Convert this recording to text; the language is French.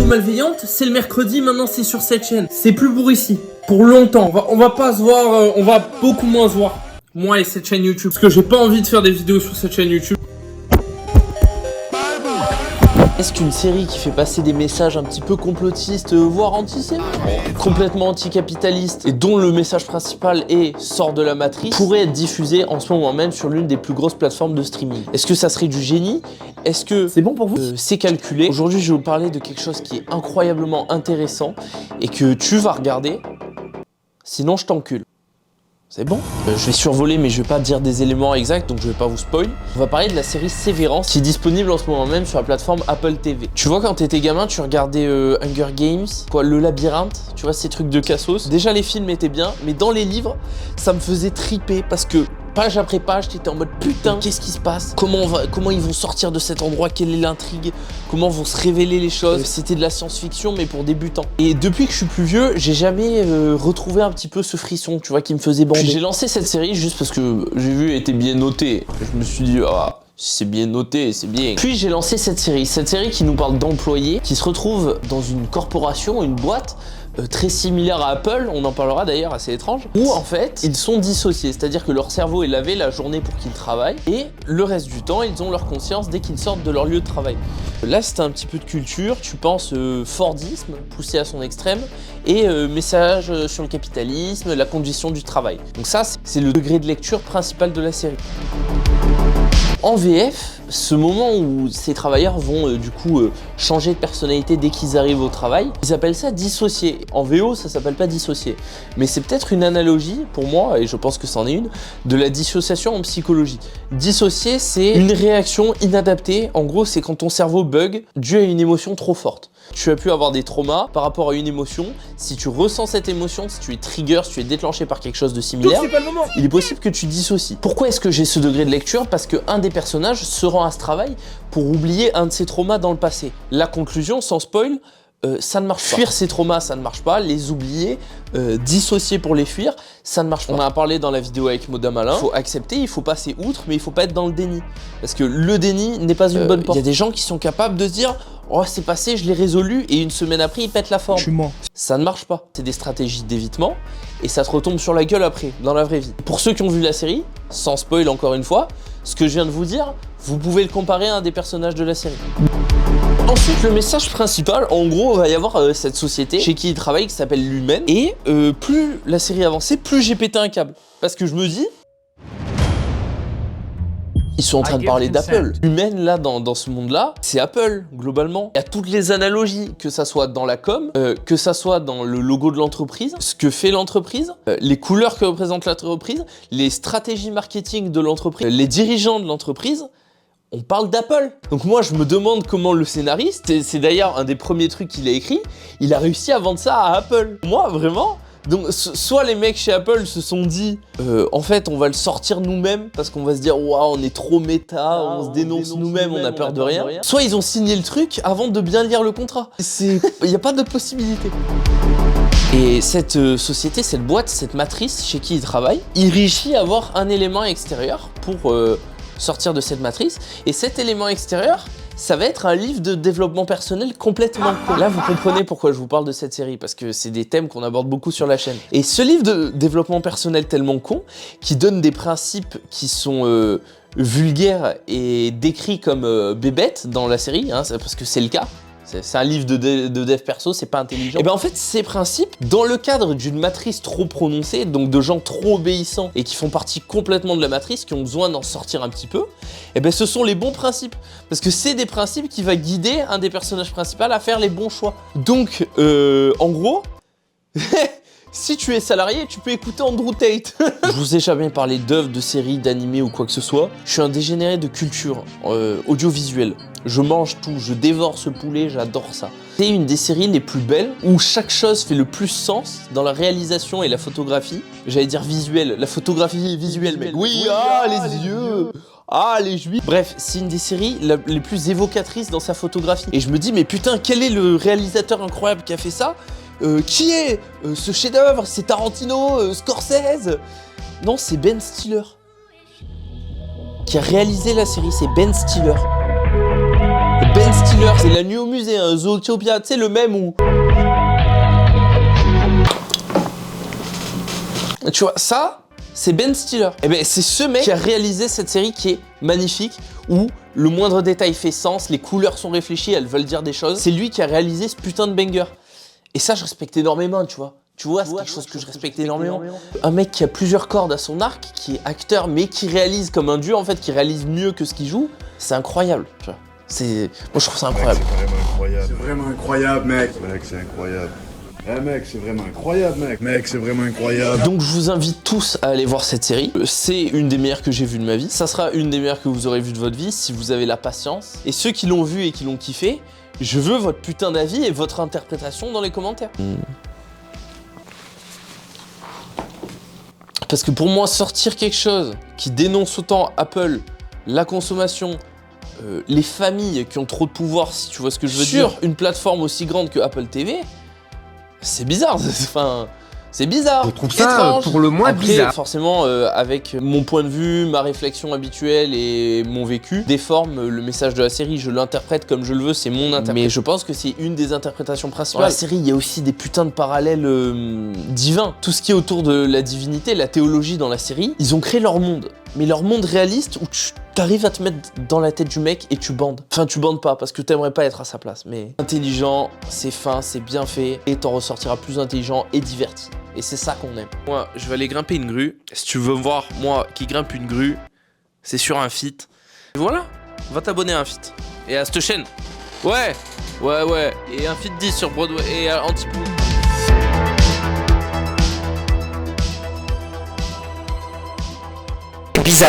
malveillante, c'est le mercredi, maintenant c'est sur cette chaîne. C'est plus pour ici, pour longtemps. On va pas se voir, on va beaucoup moins se voir. Moi et cette chaîne YouTube, parce que j'ai pas envie de faire des vidéos sur cette chaîne YouTube. Est-ce qu'une série qui fait passer des messages un petit peu complotistes, voire antisémites, complètement anticapitalistes, et dont le message principal est « sort de la matrice », pourrait être diffusée en ce moment même sur l'une des plus grosses plateformes de streaming? Est-ce que ça serait du génie? Est-ce que c'est bon pour vous? C'est calculé. Aujourd'hui, je vais vous parler de quelque chose qui est incroyablement intéressant et que tu vas regarder, sinon je t'encule. C'est bon? Je vais survoler mais je vais pas dire des éléments exacts donc je vais pas vous spoil. On va parler de la série Sévérance qui est disponible en ce moment même sur la plateforme Apple TV. Tu vois quand t'étais gamin tu regardais Hunger Games, quoi, Le Labyrinthe, tu vois ces trucs de cassos. Déjà les films étaient bien mais dans les livres ça me faisait triper parce que page après page, t'étais en mode putain, qu'est-ce qui se passe? Comment ils vont sortir de cet endroit? Quelle est l'intrigue? Comment vont se révéler les choses? C'était de la science-fiction mais pour débutants. Et depuis que je suis plus vieux, j'ai jamais retrouvé un petit peu ce frisson, tu vois, qui me faisait bander. J'ai lancé cette série juste parce que j'ai vu, elle était bien notée. Je me suis dit, ah, si c'est bien noté, c'est bien. Puis j'ai lancé cette série qui nous parle d'employés qui se retrouvent dans une corporation, une boîte, très similaire à Apple, on en parlera d'ailleurs, assez étrange, où en fait ils sont dissociés, c'est-à-dire que leur cerveau est lavé la journée pour qu'ils travaillent et le reste du temps ils ont leur conscience dès qu'ils sortent de leur lieu de travail. Là c'est un petit peu de culture, tu penses Fordisme poussé à son extrême et message sur le capitalisme, la condition du travail. Donc ça c'est le degré de lecture principal de la série. En VF, ce moment où ces travailleurs vont du coup changer de personnalité dès qu'ils arrivent au travail, ils appellent ça dissocier. En VO, ça s'appelle pas dissocier. Mais c'est peut-être une analogie, pour moi, et je pense que c'en est une, de la dissociation en psychologie. Dissocier, c'est une réaction inadaptée. En gros, c'est quand ton cerveau bug dû à une émotion trop forte. Tu as pu avoir des traumas par rapport à une émotion. Si tu ressens cette émotion, si tu es trigger, si tu es déclenché par quelque chose de similaire, il est possible que tu dissocies. Pourquoi est-ce que j'ai ce degré de lecture? Parce qu'un des personnages se rend à ce travail pour oublier un de ses traumas dans le passé. La conclusion, sans spoil, ça ne marche pas. Fuir ces traumas, ça ne marche pas. Les oublier, dissocier pour les fuir, ça ne marche pas. On en a parlé dans la vidéo avec Madame Alain. Il faut accepter, il faut passer outre, mais il faut pas être dans le déni. Parce que le déni n'est pas une bonne porte. Il y a des gens qui sont capables de se dire « Oh, c'est passé, je l'ai résolu » et une semaine après, ils pètent la forme. Je suis mort. Ça ne marche pas. C'est des stratégies d'évitement et ça te retombe sur la gueule après, dans la vraie vie. Pour ceux qui ont vu la série, sans spoil encore une fois, ce que je viens de vous dire, vous pouvez le comparer à un des personnages de la série. Ensuite, le message principal, en gros, il va y avoir cette société chez qui il travaille qui s'appelle l'Humaine. Et plus la série avançait, plus j'ai pété un câble. Parce que je me dis, ils sont en train de parler d'Apple. L'Humaine, là, dans ce monde-là, c'est Apple, globalement. Il y a toutes les analogies, que ça soit dans la com, que ça soit dans le logo de l'entreprise, ce que fait l'entreprise, les couleurs que représente l'entreprise, les stratégies marketing de l'entreprise, les dirigeants de l'entreprise. On parle d'Apple. Donc moi, je me demande comment le scénariste, c'est d'ailleurs un des premiers trucs qu'il a écrit, il a réussi à vendre ça à Apple. Moi, vraiment. Donc soit les mecs chez Apple se sont dit en fait on va le sortir nous-mêmes parce qu'on va se dire waouh on est trop méta, on se dénonce nous-mêmes, on a peur de rien. Soit ils ont signé le truc avant de bien lire le contrat. Il n'y a pas d'autre possibilité. Et cette société, cette boîte, cette matrice chez qui ils travaillent, il réussit à avoir un élément extérieur pour sortir de cette matrice. Et cet élément extérieur, ça va être un livre de développement personnel complètement con. Là, vous comprenez pourquoi je vous parle de cette série, parce que c'est des thèmes qu'on aborde beaucoup sur la chaîne. Et ce livre de développement personnel tellement con, qui donne des principes qui sont vulgaires et décrits comme bébêtes dans la série, hein, parce que c'est le cas. C'est un livre de dev perso, c'est pas intelligent. Et ben en fait, ces principes, dans le cadre d'une matrice trop prononcée, donc de gens trop obéissants et qui font partie complètement de la matrice, qui ont besoin d'en sortir un petit peu, et ben ce sont les bons principes. Parce que c'est des principes qui va guider un des personnages principaux à faire les bons choix. Donc, en gros... Si tu es salarié, tu peux écouter Andrew Tate. Je vous ai jamais parlé d'œuvres, de séries, d'animés ou quoi que ce soit. Je suis un dégénéré de culture audiovisuelle. Je mange tout, je dévore ce poulet, j'adore ça. C'est une des séries les plus belles où chaque chose fait le plus sens dans la réalisation et la photographie. J'allais dire visuelle, la photographie visuelle, mec. Oui, les yeux. Ah, les juifs. Bref, c'est une des séries les plus évocatrices dans sa photographie. Et je me dis, mais putain, quel est le réalisateur incroyable qui a fait ça? Qui est ce chef-d'œuvre? C'est Tarantino, Scorsese? Non, c'est Ben Stiller qui a réalisé la série, c'est Ben Stiller. Ben Stiller, c'est La Nuit au musée, hein, Zootopia, tu sais, le même où... Tu vois, ça, c'est Ben Stiller. Et ben, c'est ce mec qui a réalisé cette série qui est magnifique, où le moindre détail fait sens, les couleurs sont réfléchies, elles veulent dire des choses. C'est lui qui a réalisé ce putain de banger. Et ça, je respecte énormément, tu vois. Tu vois, c'est quelque chose que je respecte énormément. Un mec qui a plusieurs cordes à son arc, qui est acteur, mais qui réalise comme un dieu, en fait, qui réalise mieux que ce qu'il joue, c'est incroyable, tu vois. Moi, je trouve ça incroyable. C'est vraiment incroyable. C'est vraiment incroyable, mec. Mec, c'est incroyable. Eh mec, c'est vraiment incroyable, mec. Mec, c'est vraiment incroyable. Donc, je vous invite tous à aller voir cette série. C'est une des meilleures que j'ai vues de ma vie. Ça sera une des meilleures que vous aurez vues de votre vie, si vous avez la patience. Et ceux qui l'ont vu et qui l'ont kiffé, je veux votre putain d'avis et votre interprétation dans les commentaires. Parce que pour moi, sortir quelque chose qui dénonce autant Apple, la consommation, les familles qui ont trop de pouvoir, si tu vois ce que je veux dire, sur une plateforme aussi grande que Apple TV, c'est bizarre. Enfin, c'est bizarre. Je trouve ça étrange. pour le moins Après, bizarre. forcément, avec mon point de vue, ma réflexion habituelle et mon vécu, déforme le message de la série. Je l'interprète comme je le veux, c'est mon interprétation. Mais je pense que c'est une des interprétations principales. Dans la série, il y a aussi des putains de parallèles divins. Tout ce qui est autour de la divinité, la théologie dans la série, ils ont créé leur monde. Mais leur monde réaliste où tu t'arrives à te mettre dans la tête du mec et tu bandes. Enfin, tu bandes pas parce que t'aimerais pas être à sa place. Mais intelligent, c'est fin, c'est bien fait et t'en ressortiras plus intelligent et diverti. Et c'est ça qu'on aime. Moi, je vais aller grimper une grue. Si tu veux me voir, moi, qui grimpe une grue, c'est sur un feat. Et voilà, va t'abonner à un feat. Et à cette chaîne. Ouais. Et un feat 10 sur Broadway et Antipou. Bizarre.